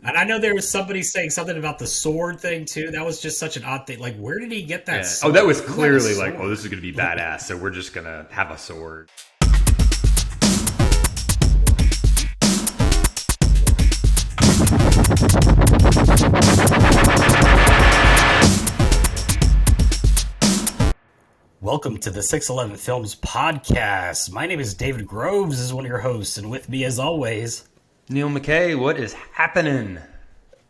And I know there was somebody saying something about the sword thing too. That was just such an odd thing. Like, where did he get that Yeah. Oh, sword? that was Who had a clearly like, oh, sword? this is going to be badass. So we're just going to have a sword. Welcome to the 611 Films podcast. My name is David Groves, is one of your hosts, and with me as always, Neil McKay, what is happening?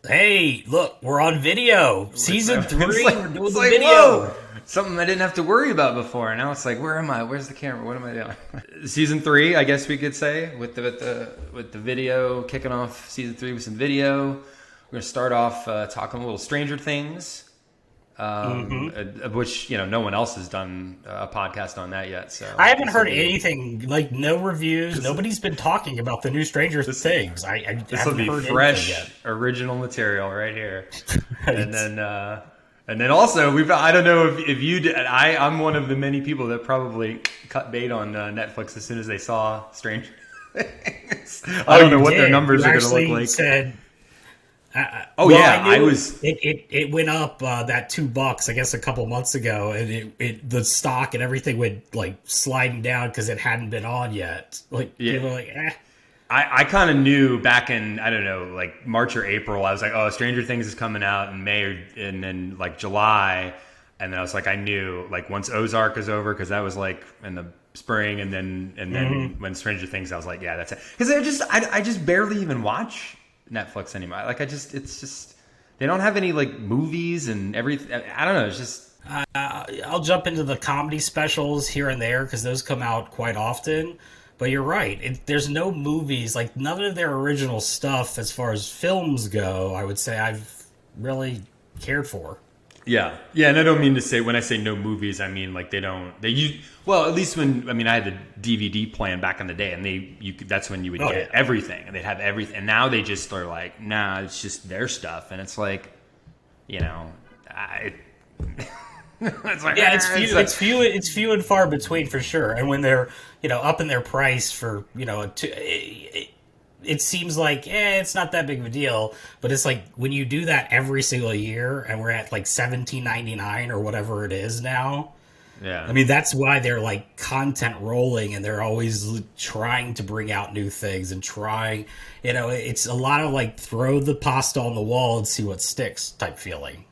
hey, look, we're on video. Season It's 3, like- we're doing it's the like, video. whoa! Something I didn't have to worry about before. Now it's like, where am I? Where's the camera? What am I doing? Season 3, I guess we could say, with the video kicking off season 3 with some video. We're gonna start off talking a little Stranger Things. Of which no one else has done a podcast on that yet. So I haven't heard anything, like no reviews. Nobody's been talking about the new Stranger Things. I This will haven't be heard fresh, anything original material right here. yet. And then also I don't know if you did. I'm one of the many people that probably cut bait on Netflix as soon as they saw Stranger Things. I don't know what their numbers are going to look like. Said, I was. It went up that $2, I guess, a couple months ago, and the stock and everything went like sliding down because it hadn't been on yet. Like people were like, eh. I kind of knew back in, I don't know, like March or April, I was like, oh, Stranger Things is coming out in May and then like July. And then I was like, I knew like once Ozark is over, because that was like in the spring. And then when Stranger Things, I was like, yeah, that's it. Because I just barely even watch Netflix anymore. Like it's just, they don't have any like movies and everything. I don't know. It's just. I'll jump into the comedy specials here and there because those come out quite often. But you're right. There's no movies, like none of their original stuff as far as films go, I would say I've really cared for. Yeah. And I don't mean to say, when I say no movies, I mean like well, at least when I had the DVD plan back in the day, and that's when you would get everything, and they'd have everything. And now they just are like, nah, it's just their stuff. And it's like, it's like, yeah, it's few and far between for sure. And when they're up in their price for it seems like it's not that big of a deal. But it's like when you do that every single year, and we're at like $17.99 or whatever it is now. Yeah, I mean that's why they're like content rolling, and they're always trying to bring out new things and trying. It's a lot of like throw the pasta on the wall and see what sticks type feeling.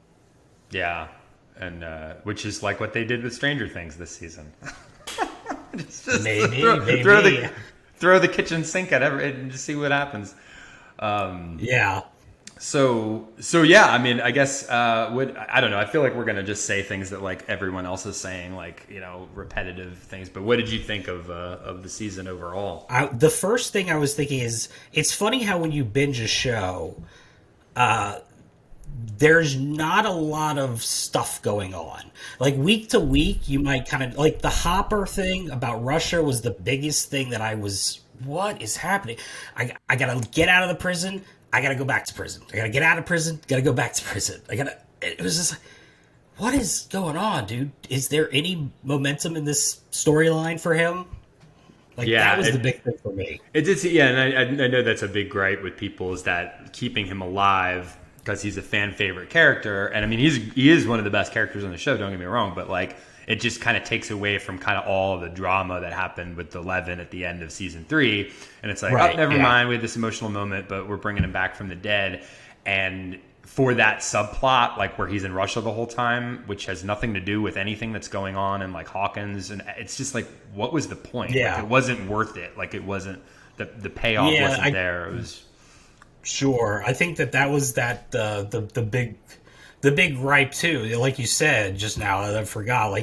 Yeah. And which is like what they did with Stranger Things this season. just maybe throw the kitchen sink at it and just see what happens. Yeah. So yeah. I mean, I guess I don't know. I feel like we're gonna just say things that like everyone else is saying, like repetitive things. But what did you think of the season overall? The first thing I was thinking is it's funny how when you binge a show, there's not a lot of stuff going on. Like week to week, you might kind of like the Hopper thing about Russia was the biggest thing that what is happening? I gotta get out of the prison. I gotta go back to prison. I gotta get out of prison. Gotta go back to prison. It was just like, what is going on, dude? Is there any momentum in this storyline for him? Like that was the big thing for me. It did. Yeah, and I know that's a big gripe with people, is that keeping him alive, because he's a fan favorite character, and I mean he is one of the best characters on the show. Don't get me wrong, but like it just kind of takes away from kind of all the drama that happened with Eleven at the end of season 3, and it's like, never mind, we had this emotional moment, but we're bringing him back from the dead, and for that subplot, like where he's in Russia the whole time, which has nothing to do with anything that's going on in like Hawkins, and it's just like, what was the point? Yeah, like, it wasn't worth it. Like it wasn't the payoff wasn't there. It was. Sure, I think that was the big gripe too. Like you said just now, I forgot.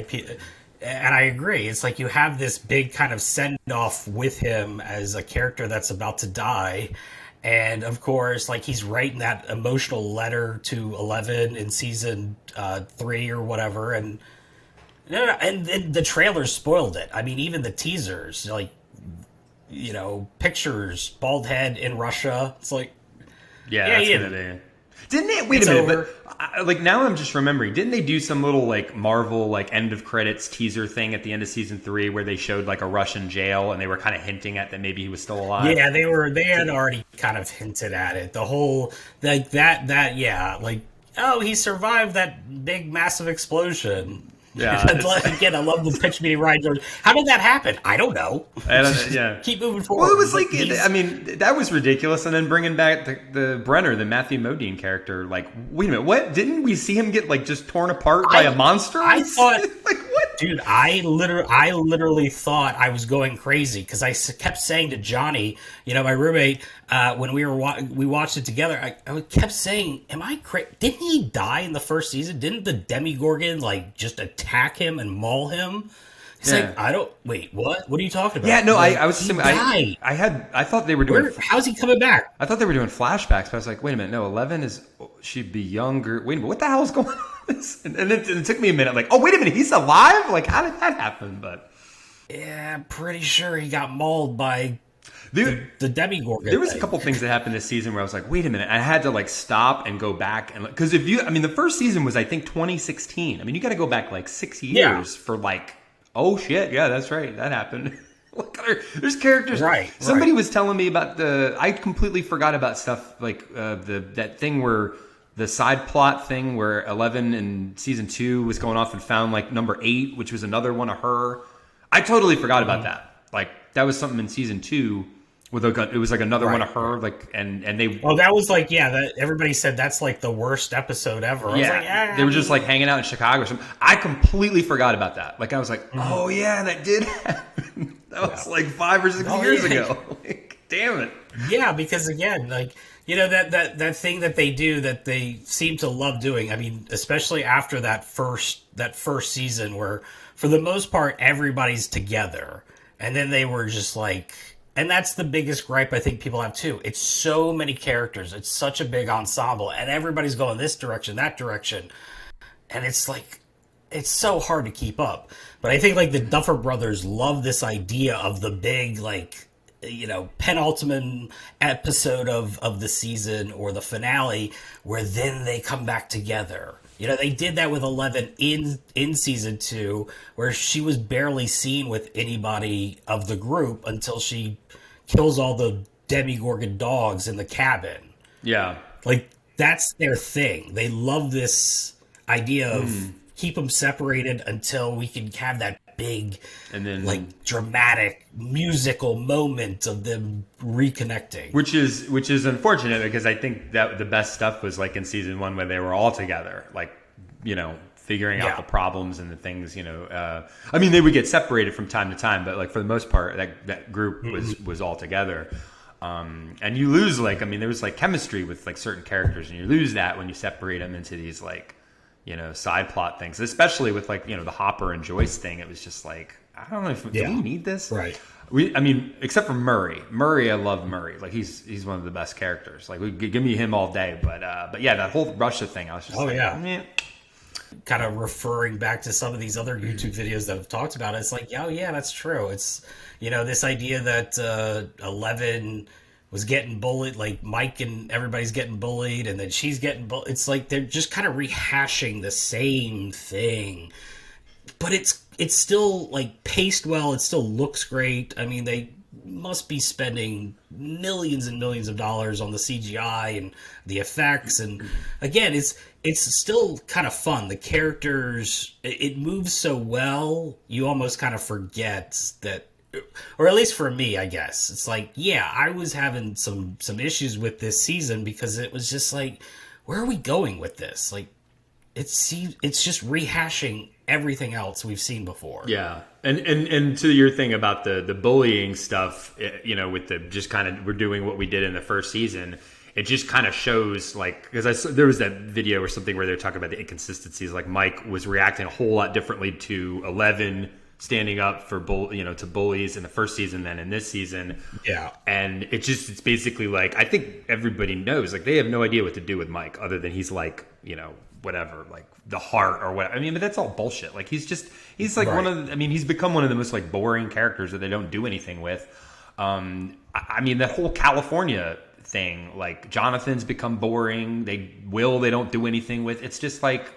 And I agree. It's like you have this big kind of send off with him as a character that's about to die, and of course, like he's writing that emotional letter to Eleven in season 3 or whatever, and the trailers spoiled it. I mean, even the teasers, like pictures, bald head in Russia. It's like. Yeah, that's gonna be. Didn't they? Wait It's a minute, over. but like now I'm just remembering. Didn't they do some little like Marvel like end of credits teaser thing at the end of season 3 where they showed like a Russian jail and they were kind of hinting at that maybe he was still alive? Yeah, they had already kind of hinted at it. The whole like that yeah, like oh, he survived that big massive explosion. Yeah, Again, I love the pitch meeting Ryan George. How did that happen? I don't know. yeah. Keep moving forward. Well, it was But like, he's- I mean, that was ridiculous. And then bringing back the Brenner, the Matthew Modine character, like, wait a minute, what? Didn't we see him get like just torn apart by a monster? I thought, like, what? dude, I literally thought I was going crazy because kept saying to Johnny, my roommate, when we watched it together, I kept saying, "Am I crazy? Didn't he die in the first season? Didn't the Demigorgon like just attack him and maul him?" He's Yeah. like, "I don't wait. What are you talking about?" Yeah, no, Like, I was he assuming, died. I thought they were doing, How's he coming back? I thought they were doing flashbacks, but I was like, wait a minute, no, 11 is, she'd be younger. Wait a minute, what the hell is going on? And it took me a minute, like, oh, wait a minute, he's alive? Like, how did that happen? But Yeah, I'm pretty sure he got mauled by dude, the Demigorgon. there was a thing. couple things that happened this season where I was like, wait a minute. I had to like stop and go back and because the first season was I think 2016. I mean, you got to go back like 6 years Yeah. for like, oh shit, yeah, that's right, that happened. There's characters. Right. Somebody was telling me about I completely forgot about stuff like that thing where the side plot thing where 11 in season 2 was going off and found like number 8, which was another one of her. I totally forgot about that. Like that was something in season 2. It was like another one of her, like, and they. Oh, that was like, yeah. Everybody said that's like the worst episode ever. I was like, Yeah, they were just like hanging out in Chicago or something. I completely forgot about that. Like I was like, oh yeah, that did happen. That was like 5 or 6 years ago. Like, damn it. yeah, because again, like that thing that they do that they seem to love doing. I mean, especially after that first season where, for the most part, everybody's together, and then they were just like. And that's the biggest gripe I think people have too. It's so many characters. It's such a big ensemble, and everybody's going this direction, that direction, and it's like it's so hard to keep up. But I think like the Duffer Brothers love this idea of the big like penultimate episode of the season or the finale where then they come back together. They did that with 11 in season 2, where she was barely seen with anybody of the group until she kills all the Demigorgon dogs in the cabin. Yeah. Like, that's their thing. They love this idea of keep them separated until we can have that big, And then like, dramatic musical moment of them reconnecting. Which is unfortunate because I think that the best stuff was like in season 1 when they were all together, like figuring out the problems and the things. I mean, they would get separated from time to time, but like for the most part, that group was all together. And you lose there was like chemistry with like certain characters, and you lose that when you separate them into these like side plot things, especially with like the Hopper and Joyce thing. It was just like, I don't know if do we need this, Right. Except for Murray. I love Murray. Like he's one of the best characters. Like give me him all day. But yeah, that whole Russia thing, I was just meh. Kind of referring back to some of these other YouTube videos that have talked about it. It's like, oh yeah, that's true. It's this idea that 11 was getting bullied, like Mike and everybody's getting bullied, and then she's getting bullied. It's like they're just kind of rehashing the same thing, but it's still like paced well. It still looks great. I mean, they must be spending millions and millions of dollars on the CGI and the effects, and again, it's still kind of fun. The characters, it moves so well, you almost kind of forget that. Or at least for me, I guess. It's like, yeah, I was having some issues with this season because it was just like, where are we going with this? Like, it's just rehashing everything else we've seen before. Yeah. And to your thing about the bullying stuff, with the just kind of we're doing what we did in the first season, it just kind of shows like, because there was that video or something where they're talking about the inconsistencies. Like Mike was reacting a whole lot differently to 11 standing up for to bullies in the first season than in this season. Yeah. And it's basically like, I think everybody knows, like they have no idea what to do with Mike other than he's like, whatever, like the heart or what. I mean, but that's all bullshit. Like he's like right. he's become one of the most like boring characters that they don't do anything with. I mean, that whole California thing. Like Jonathan's become boring. They don't do anything with. It's just like,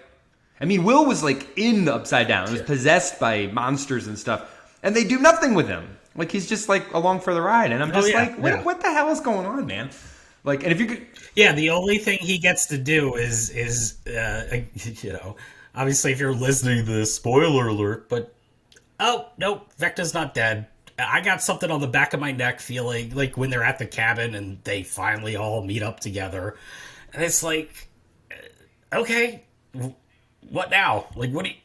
I mean, Will was like in the Upside Down. He was possessed by monsters and stuff, and they do nothing with him. Like he's just like along for the ride, and I'm just what the hell is going on, man? Like, and if you could, yeah, the only thing he gets to do is you know, obviously if you're listening to this, spoiler alert, but oh nope, Vecna's not dead. I got something on the back of my neck feeling like when they're at the cabin and they finally all meet up together, and it's like, okay, what now? Like, what do you?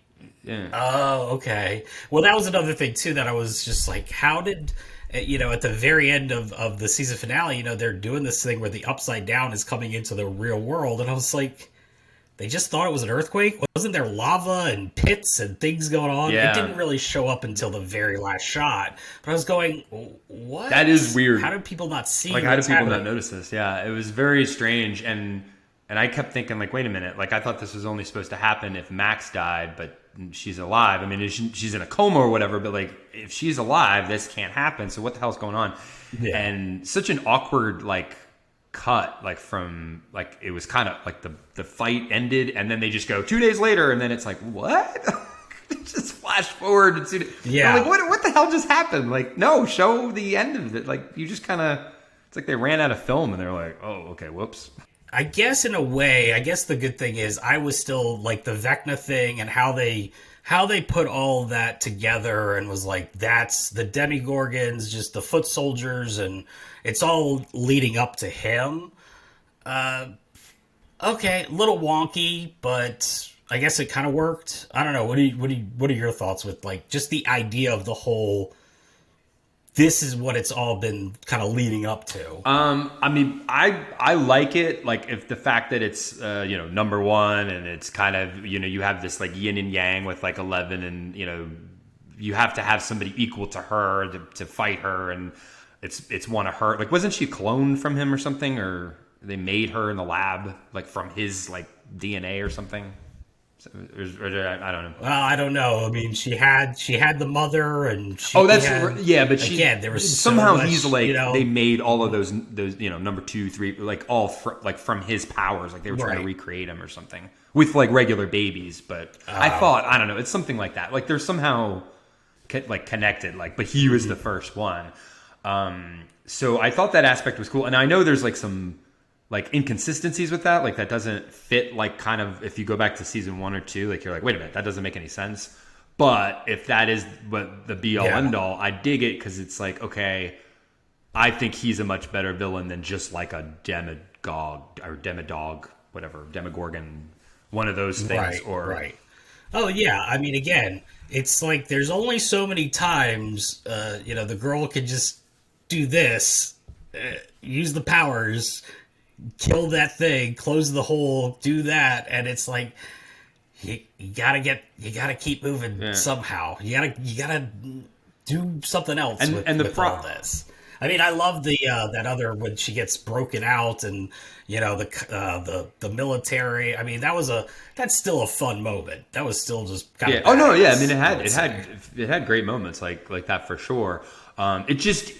yeah. Oh, okay. Well, that was another thing too that I was just like, how did you know, at the very end of the season finale, you know, they're doing this thing where the Upside Down is coming into the real world, and I was like, they just thought it was an earthquake. Wasn't there lava and pits and things going on? Yeah. It didn't really show up until the very last shot. But I was going, what? That is weird. How did people not see? Like, how do what's people not happening? notice this? Yeah, it was very strange, and I kept thinking, like, wait a minute, like I thought this was only supposed to happen if Max died, but she's alive. I mean, she's in a coma or whatever, but like, if she's alive, this can't happen. So what the hell's going on? Yeah. And such an awkward like cut, like from like it was kind of like the fight ended, and then they just go 2 days later, and then it's like what? Just flash forward and see. Yeah. I'm like what the hell just happened? Like, no, show the end of it. Like, you just kind of. It's like they ran out of film, and they're like, oh, okay, whoops. I guess in a way, I guess the good thing is I was still like the Vecna thing and how they put all that together and was like, that's the Demigorgons, just the foot soldiers, and it's all leading up to him. Okay, a little wonky, but I guess it kind of worked. I don't know. What are your thoughts with like just the idea of the whole? This is what it's all been kind of leading up to. I mean, I like it. Like, if the fact that it's you know, number one, and it's kind of, you know, you have this like yin and yang with like 11, and you know, you have to have somebody equal to her to fight her, and it's one of her. Like, wasn't she cloned from him or something, or they made her in the lab like from his like DNA or something? Or I don't know. Well, I don't know. I mean, she had the mother, and she Oh, that's had, yeah, but she again, there was somehow so much, he's like, you know, they made all of those you know, number 2, 3, like all like from his powers, like they were trying to Right. recreate him or something with like regular babies. But I thought, I don't know, it's something like that. Like they're somehow like connected. Like, but he was the first one. So I thought that aspect was cool, and I know there's like some like inconsistencies with that. Like that doesn't fit. Like kind of if you go back to season 1 or 2, like you're like, wait a minute, that doesn't make any sense. But if that is what the be all end all, I dig it because it's like, okay, I think he's a much better villain than just like a demigog, whatever, demogorgon, one of those things. Right. Oh yeah, I mean, again, it's like there's only so many times, you know, the girl could just do this, use the powers, kill that thing, close the hole, do that, and it's like you gotta keep moving somehow. You gotta do something else with all this. I mean, I love the that other when she gets broken out, and you know the military. I mean, that's still a fun moment. That was still just kind of Oh no, yeah. I mean, it had great moments like that for sure. I just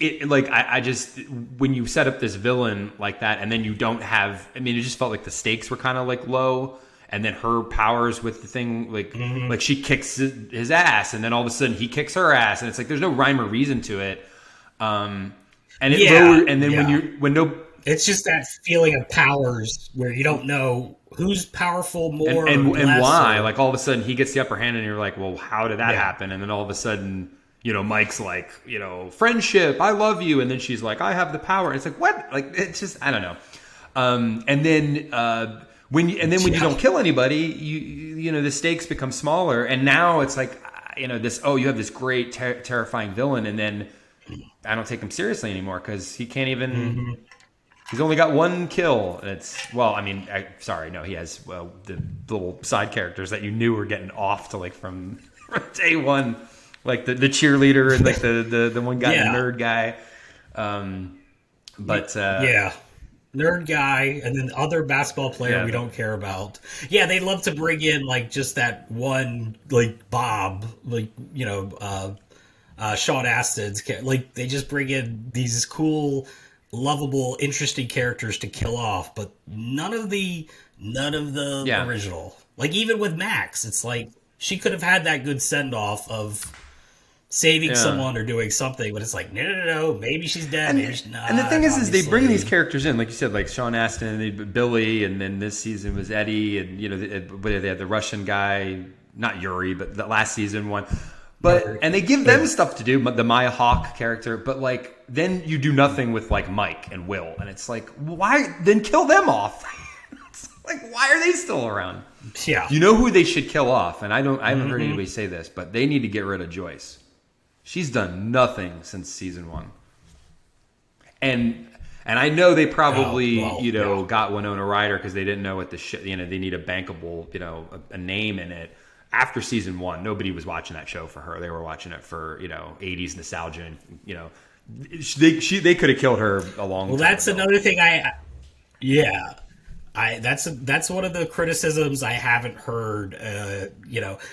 when you set up this villain like that, and then you don't have. I mean, it just felt like the stakes were kind of like low, and then her powers with the thing like she kicks his ass, and then all of a sudden he kicks her ass, and it's like there's no rhyme or reason to it. And it lowered, and then when it's just that feeling of powers where you don't know who's powerful more and less, why. Like all of a sudden he gets the upper hand, and you're like, well, how did that happen? And then all of a sudden, you know, Mike's like, you know, friendship, I love you, and then she's like, I have the power. And it's like, what? Like, it's just, I don't know. And then when you don't kill anybody, you know, the stakes become smaller, and now it's like, you know, you have this great terrifying villain, and then I don't take him seriously anymore because he can't even. He's only got one kill. And he has the little side characters that you knew were getting off to like from day one, like the cheerleader and like the one guy, the nerd guy. Nerd guy, and then the other basketball player we don't care about. Yeah, they love to bring in like just that one, like Bob, like, you know, Sean Astin's, like they just bring in these cool lovable, interesting characters to kill off, but none of the Yeah. original. Like even with Max, it's like she could have had that good send off of saving Yeah. someone or doing something, but it's like no, no, no, no. Maybe she's dead. Maybe she's not. And the thing is they bring these Obviously. characters in, like you said, like Sean Astin and Billy, and then this season was Eddie, and they had the Russian guy, not Yuri, but the last season one. But and they give them stuff to do, the Maya Hawke character, but like then you do nothing with like Mike and Will, and it's like why then kill them off? It's like why are they still around? Yeah. You know who they should kill off, and I haven't heard anybody say this, but they need to get rid of Joyce. She's done nothing since season 1. And I know they probably got Winona Ryder because they didn't know what the shit, they need a bankable, a name in it. After season 1, nobody was watching that show for her. They were watching it for 80s nostalgia, and they could have killed her a long time Well, that's ago. another thing. That's one of the criticisms I haven't heard.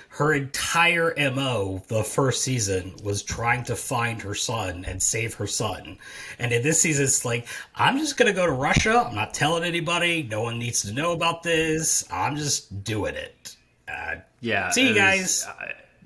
Her entire MO the first season was trying to find her son and save her son, and in this season it's like I'm just gonna go to Russia. I'm not telling anybody. No one needs to know about this. I'm just doing it. Yeah, See you it was- guys.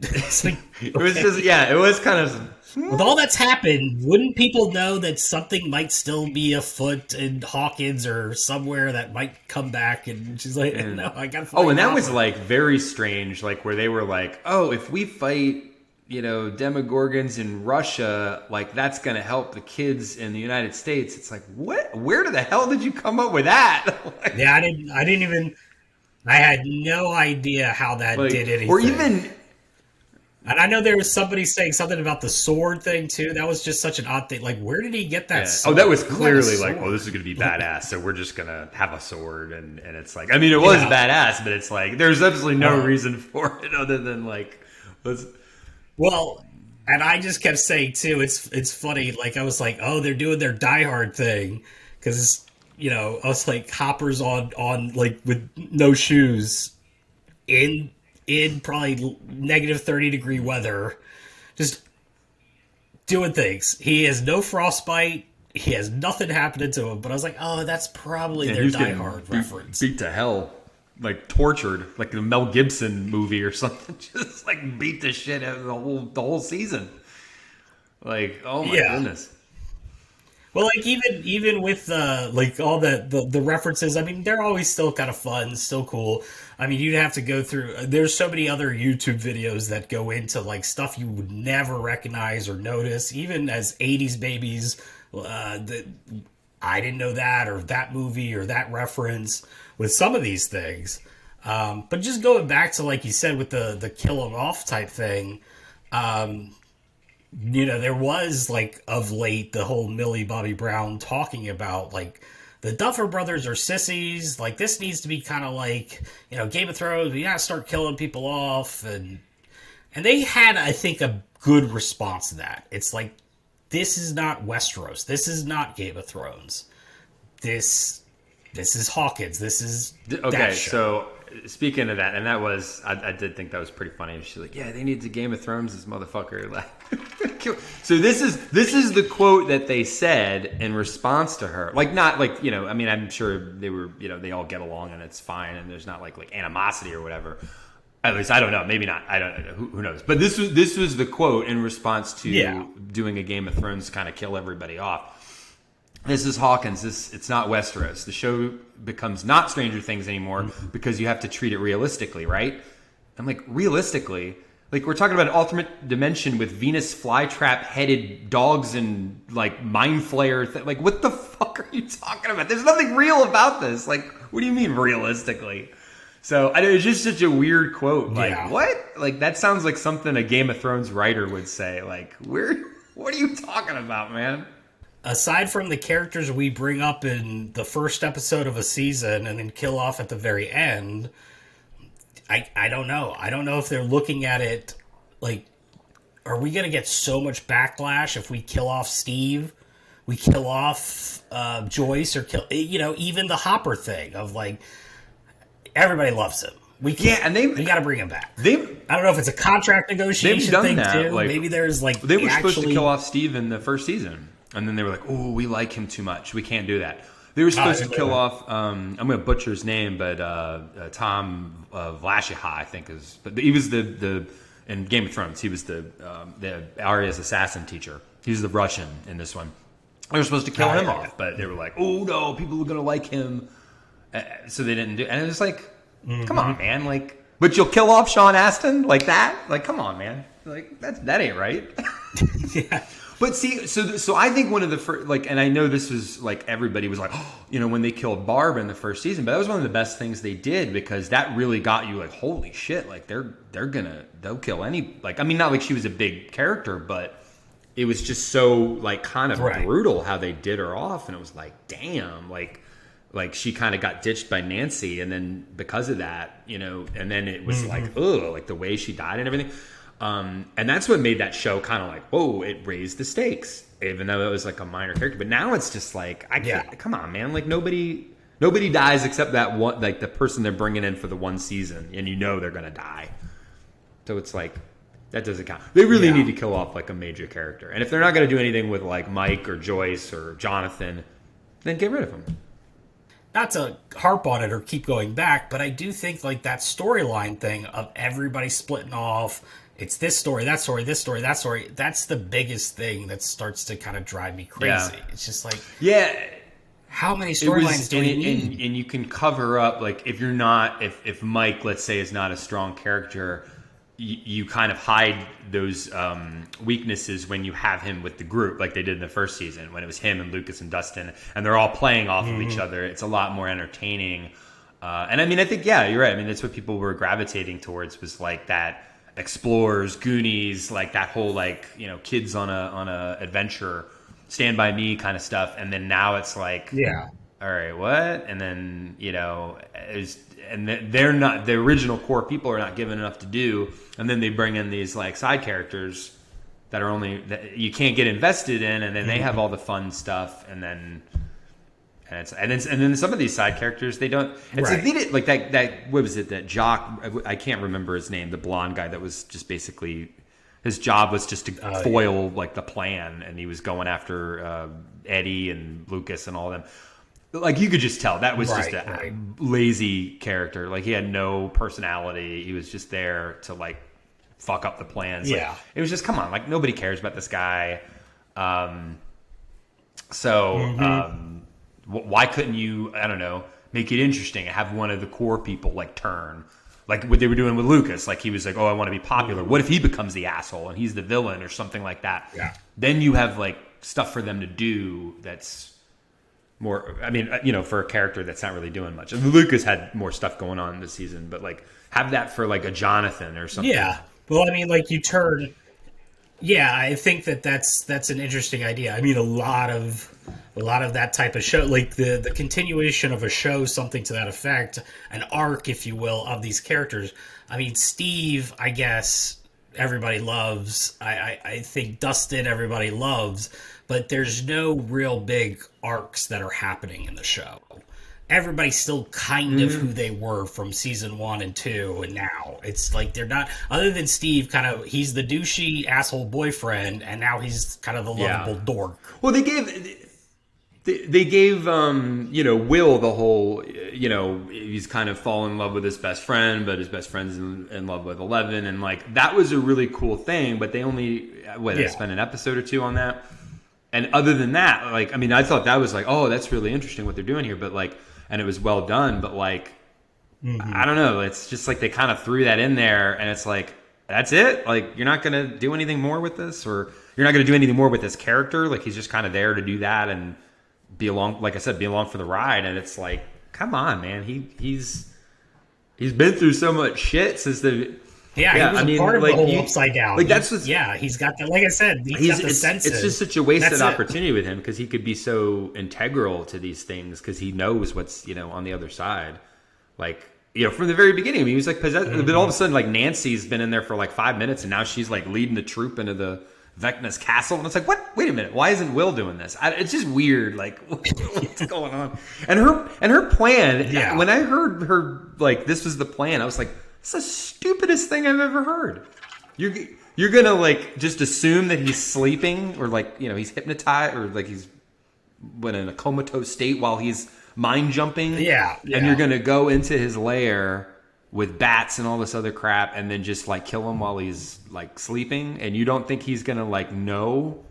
It's like, It was just it was kind of. with all that's happened, wouldn't people know that something might still be afoot in Hawkins or somewhere that might come back? And she's like, no, I gotta find Oh, and that out. was like very strange, like where they were like, oh, if we fight, Demogorgons in Russia, like that's going to help the kids in the United States. It's like, what? Where the hell did you come up with that? Like, Yeah, I didn't even. I had no idea how that did anything. or even. And I know there was somebody saying something about the sword thing too. That was just such an odd thing. Like, where did he get that? Yeah. Sword? Oh, that was Who had a clearly like, sword? oh, this is going to be badass. So we're just going to have a sword. And it's like, I mean, it was Yeah. badass, but it's like, there's absolutely no reason for it other than like, let's. Well, and I just kept saying too. It's funny. Like I was like, oh, they're doing their Die Hard thing because us like hoppers on like with no shoes in probably negative 30-degree weather, just doing things. He has no frostbite. He has nothing happening to him. But I was like, oh, that's probably Yeah, their he was Die getting Hard reference. beat to hell, like tortured, like the Mel Gibson movie or something. Just like beat the shit out of the whole season. Like, oh my Yeah. goodness. Well, like even with like all the references, I mean, they're always still kind of fun, still cool. I mean, you'd have to go through. There's so many other YouTube videos that go into like stuff you would never recognize or notice, even as '80s babies. That I didn't know that or that movie or that reference with some of these things. But just going back to like you said with the kill 'em off type thing. There was like of late the whole Millie Bobby Brown talking about like the Duffer Brothers are sissies. Like this needs to be kind of like Game of Thrones. We gotta start killing people off, and they had I think a good response to that. It's like this is not Westeros. This is not Game of Thrones. This is Hawkins. This is Okay, that show. so speaking of that, and that was, I did think that was pretty funny. She's like, yeah, they need to Game of Thrones this motherfucker. Like, so this is the quote that they said in response to her. Like, not like, I mean, I'm sure they were, they all get along and it's fine and there's not like animosity or whatever. At least I don't know. Maybe not. I don't know. Who knows? But this was the quote in response to doing a Game of Thrones kind of kill everybody off. This is Hawkins. It's not Westeros. The show becomes not Stranger Things anymore because you have to treat it realistically, right? I'm like, realistically? Like, we're talking about an alternate dimension with Venus flytrap-headed dogs and, like, mind flayer. Like, what the fuck are you talking about? There's nothing real about this. Like, what do you mean realistically? So, it's just such a weird quote. Like, what? Like, that sounds like something a Game of Thrones writer would say. Like, what are you talking about, man? Aside from the characters we bring up in the first episode of a season and then kill off at the very end, I don't know. I don't know if they're looking at it like, are we going to get so much backlash if we kill off Steve? We kill off Joyce or kill, even the Hopper thing of like, everybody loves him. We can't, we got to bring him back. I don't know if it's a contract negotiation done thing that. too. Like, Maybe there's like they were supposed to kill off Steve in the first season. and then they were like, "Oh, we like him too much. We can't do that." They were supposed to kill off. I'm going to butcher his name, but Tom Vlasiha, I think is. But he was the in Game of Thrones. He was the Arya's assassin teacher. He was the Russian in this one. They were supposed to kill him off, but they were like, "Oh no, people are going to like him," so they didn't do. And it was like, "Come on, man! Like, but you'll kill off Sean Astin like that? Like, come on, man! Like that ain't right." Yeah. But see, so I think one of the first, like, and I know this was like everybody was like, oh, you know, when they killed Barb in the first season, but that was one of the best things they did because that really got you like, holy shit, like they'll kill any, like, I mean, not like she was a big character, but it was just so like kind of brutal how they did her off, and it was like, damn, like she kind of got ditched by Nancy, and then because of that, you know, and then it was like, ugh, like the way she died and everything. And that's what made that show kind of like, whoa, it raised the stakes, even though it was like a minor character. But now it's just like, I can't, come on, man. Like nobody dies except that one, like the person they're bringing in for the one season, and you know they're going to die. So it's like, that doesn't count. They really need to kill off like a major character. And if they're not going to do anything with like Mike or Joyce or Jonathan, then get rid of them. Not to harp on it or keep going back, but I do think like that storyline thing of everybody splitting off, it's this story, that story, this story, that story. That's the biggest thing that starts to kind of drive me crazy. Yeah. It's just like, how many storylines do we need? And you can cover up, like, if you're not, if Mike, let's say, is not a strong character, you kind of hide those weaknesses when you have him with the group, like they did in the first season when it was him and Lucas and Dustin, and they're all playing off of each other. It's a lot more entertaining. And I mean, I think, yeah, you're right. I mean, that's what people were gravitating towards, was like that Explorers, Goonies, like that whole, like, you know, kids on a adventure, Stand By Me kind of stuff. And then now it's like, all right, what? And then, you know, they're not, the original core people are not given enough to do, and then they bring in these like side characters that are only that you can't get invested in, and then they have all the fun stuff, and then some of these side characters, they don't. It's like they did, like that. What was it? That Jock? I can't remember his name. The blonde guy that was just basically, his job was just to foil like the plan, and he was going after Eddie and Lucas and all of them. Like you could just tell that was just a lazy character. Like he had no personality. He was just there to like fuck up the plans. Like, it was just, come on, like nobody cares about this guy. Why couldn't you, I don't know, make it interesting and have one of the core people like turn, like what they were doing with Lucas? Like he was like, oh, I want to be popular. What if he becomes the asshole and he's the villain or something like that? Yeah. Then you have like stuff for them to do that's more, I mean, you know, for a character that's not really doing much. And Lucas had more stuff going on this season, but like have that for like a Jonathan or something. Yeah. Well, I mean, like you turn. Yeah, I think that's an interesting idea. I mean, a lot of that type of show, like the continuation of a show, something to that effect, an arc, if you will, of these characters. I mean, Steve, I guess everybody loves. I think Dustin, everybody loves, but there's no real big arcs that are happening in the show. Everybody's still kind of who they were from season 1 and 2, and now it's like they're not. Other than Steve, kind of, he's the douchey asshole boyfriend, and now he's kind of the lovable dork. Well, they gave you know, Will the whole, you know, he's kind of fallen in love with his best friend, but his best friend's in love with Eleven, and like that was a really cool thing. But they only they spent an episode or two on that, and other than that, like, I mean, I thought that was like, oh, that's really interesting what they're doing here, but like. And it was well done, but like, I don't know. It's just like they kind of threw that in there, and it's like, that's it? Like, you're not going to do anything more with this? Or you're not going to do anything more with this character? Like, he's just kind of there to do that and be along, like I said, be along for the ride. And it's like, come on, man. He's been through so much shit since the... Yeah, he was part of like, the whole Upside Down. Like that's what's, he's got that. Like I said, he's got the senses. It's just such a wasted opportunity with him because he could be so integral to these things because he knows what's, you know, on the other side. Like, you know, from the very beginning, I mean, he was like possessed. But all of a sudden, like Nancy's been in there for like 5 minutes, and now she's like leading the troop into the Vecna's castle, and it's like, what? Wait a minute, why isn't Will doing this? It's just weird. Like, what's going on? And her plan. Yeah. When I heard her like this was the plan, I was like. It's the stupidest thing I've ever heard. you're gonna like just assume that he's sleeping or like he's hypnotized or like he's in a comatose state while he's mind jumping. Yeah. And you're gonna go into his lair with bats and all this other crap, and then just like kill him while he's like sleeping, and you don't think he's gonna like know.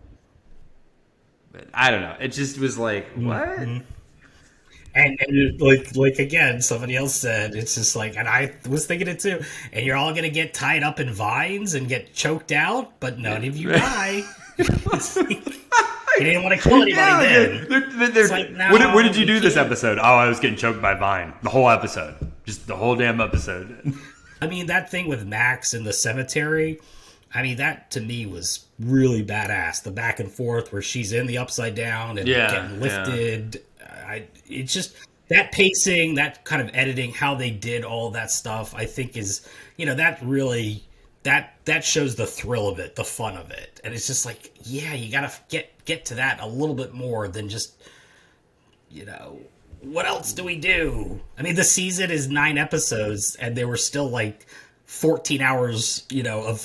But I don't know. It just was like what. Mm-hmm. And like again, somebody else said it's just like, and I was thinking it too. And you're all gonna get tied up in vines and get choked out, but none of you die. He didn't want to kill anybody then. They're, like, no, what did you do this episode? Oh, I was getting choked by vine. The whole episode, just the whole damn episode. I mean, that thing with Max in the cemetery. I mean, that to me was really badass. The back and forth where she's in the upside down and getting lifted. It's just that pacing, that kind of editing, how they did all that stuff, I think is, that really, that shows the thrill of it, the fun of it. And it's just like, yeah, you got to get to that a little bit more than just, what else do we do? I mean, the season is 9 episodes and they were still like 14 hours,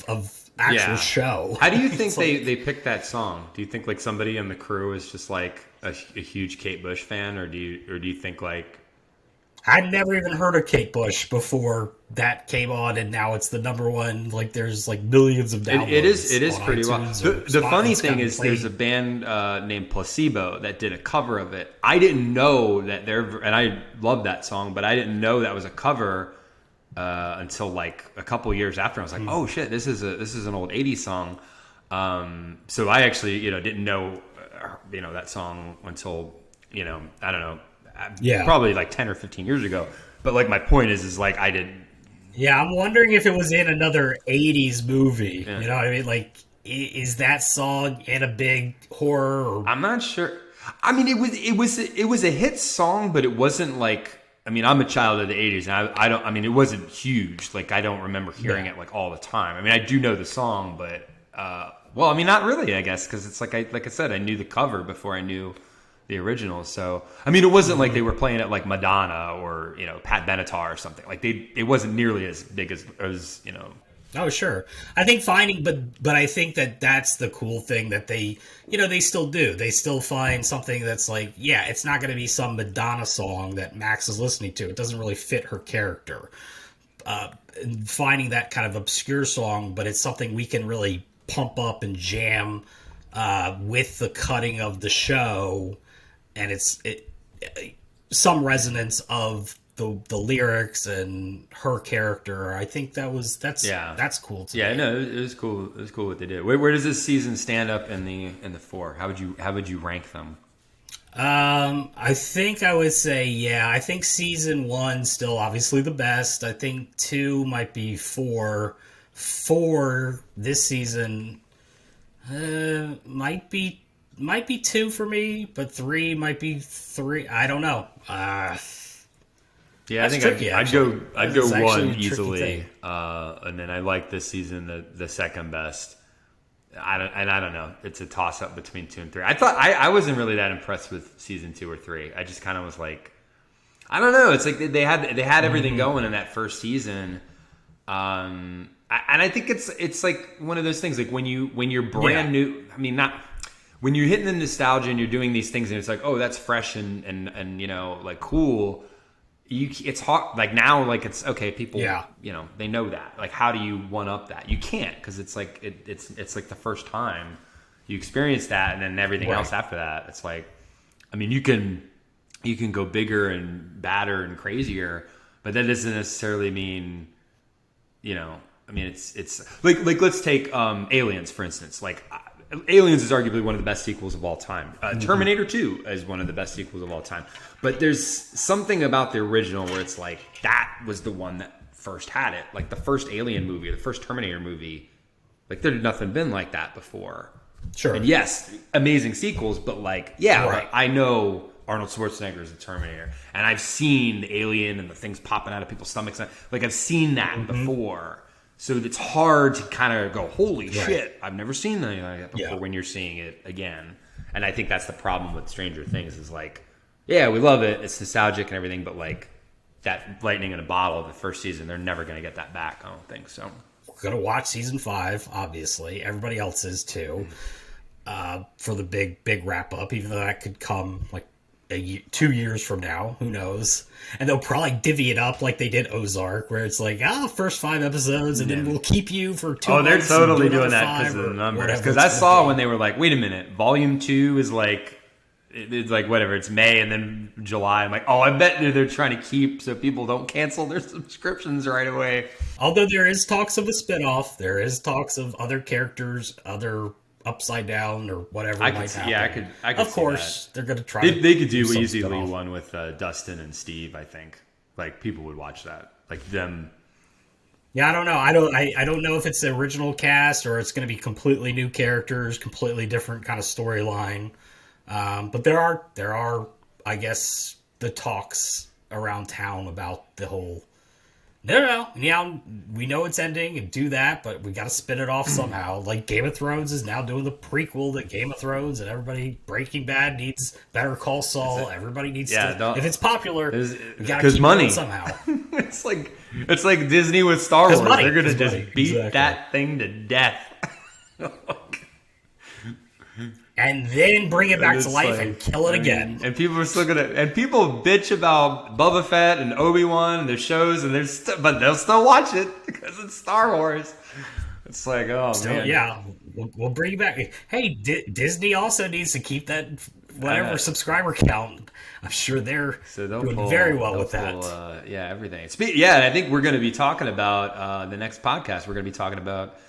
of actual show. How do you think they picked that song? Do you think like somebody in the crew is just like a huge Kate Bush fan, or do you think like I'd never even heard of Kate Bush before that came on, and now it's the number one. Like there's like millions of downloads. It is pretty well. The funny thing is, there's a band named Placebo that did a cover of it. I didn't know that and I love that song, but I didn't know that was a cover. Until like a couple years after, I was like, "Oh shit, this is an old '80s song." So I actually, didn't know, that song until, I don't know, probably like 10 or 15 years ago. But like my point is like I did. Yeah, I'm wondering if it was in another '80s movie. Yeah. You know what I mean? Like, is that song in a big horror? Or... I'm not sure. I mean, it was a hit song, but it wasn't like. I mean, I'm a child of the 80s, and I don't. I mean, it wasn't huge. Like, I don't remember hearing it like all the time. I mean, I do know the song, but well, I mean, not really. I guess because it's like I said, I knew the cover before I knew the original. So, I mean, it wasn't like they were playing it like Madonna or Pat Benatar or something. Like it wasn't nearly as big as. Oh, sure. I think but I think that's the cool thing that they still do. They still find something that's like, yeah, it's not going to be some Madonna song that Max is listening to. It doesn't really fit her character. Finding that kind of obscure song, but it's something we can really pump up and jam with the cutting of the show, and it's some resonance of the lyrics and her character. I think that's cool too. Yeah, no, it was cool. It was cool what they did. Where does this season stand up in the 4? How would you rank them? I think I would say, yeah, I think season 1 still obviously the best. I think 2 might be 4. 4 this season might be 2 for me, but 3 might be 3. I don't know. Yeah, that's I think tricky, I'd go 1 easily, and then I like this season the second best. I don't know. It's a toss up between 2 and 3. I thought I wasn't really that impressed with season 2 or 3. I just kind of was like, I don't know. It's like they had everything going in that first season, and I think it's like one of those things. Like when you're brand new. I mean, not when you're hitting the nostalgia and you're doing these things, and it's like, oh, that's fresh and like cool. It's hard. Like now, like it's okay. People, they know that. Like, how do you one up that? You can't, because it's like it's like the first time you experience that, and then everything else after that. It's like, I mean, you can go bigger and badder and crazier, but that doesn't necessarily mean, I mean, it's like let's take Aliens for instance. Like, Aliens is arguably one of the best sequels of all time. Terminator 2 is one of the best sequels of all time. But there's something about the original where it's like, that was the one that first had it. Like the first Alien movie, the first Terminator movie, like there had nothing been like that before. Sure. And yes, amazing sequels, but like, yeah, like, I know Arnold Schwarzenegger is the Terminator, and I've seen the Alien and the things popping out of people's stomachs. Like, I've seen that before. So it's hard to kind of go, holy shit, I've never seen anything like that before when you're seeing it again. And I think that's the problem with Stranger Things is like, yeah, we love it. It's nostalgic and everything, but like that lightning in a bottle of the first season, they're never going to get that back. I don't think so. gonna watch season 5. Obviously, everybody else is too. For the big wrap up, even though that could come like 2 years from now, who knows? And they'll probably divvy it up like they did Ozark, where it's like, first 5 episodes, and then we'll keep you for 2 Oh, they're months and totally do doing another that because 5 of the or numbers. whatever Because it's I gonna saw be. when they were like, wait a minute, volume 2 is like, it's like whatever, it's May and then July. I'm like, oh, I bet they're trying to keep so people don't cancel their subscriptions right away. Although there is talks of a spinoff, there is talks of other characters, other Upside Down or whatever I might could see, happen. yeah, I could Of see course, they're going to try. that. They could do some easily spinoff. one with Dustin and Steve. I think like people would watch that, like them. Yeah, I don't know. I don't know if it's the original cast or it's going to be completely new characters, completely different kind of storyline. But there are, I guess, the talks around town about the whole. No. Yeah, we know it's ending and do that, but we got to spin it off somehow. Like Game of Thrones is now doing the prequel to Game of Thrones, and everybody Breaking Bad needs Better Call Saul. Everybody needs to. If it's popular, we got to keep money it somehow. it's like Disney with Star Wars. money. They're gonna 'Cause just money. beat Exactly. that thing to death. And then bring it back It's to life like- and kill it again. And people are still gonna, and people bitch about Boba Fett and Obi-Wan and their shows, and but they'll still watch it because it's Star Wars. It's like, oh man, Yeah, we'll bring you back. Hey, Disney also needs to keep that whatever subscriber count. I'm sure they're So they'll doing pull, very well they'll with that. pull, everything. And I think we're going to be talking about the next podcast. We're going to be talking about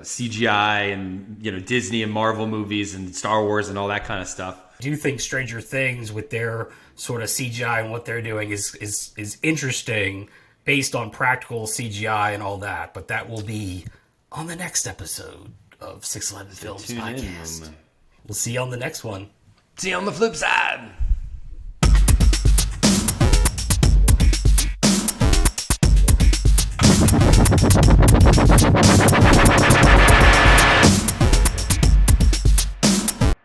CGI and Disney and Marvel movies and Star Wars and all that kind of stuff. I do think Stranger Things with their sort of CGI and what they're doing is interesting based on practical CGI and all that. But that will be on the next episode of 611 Films Tune in, Podcast. man. We'll see you on the next one. See you on the flip side.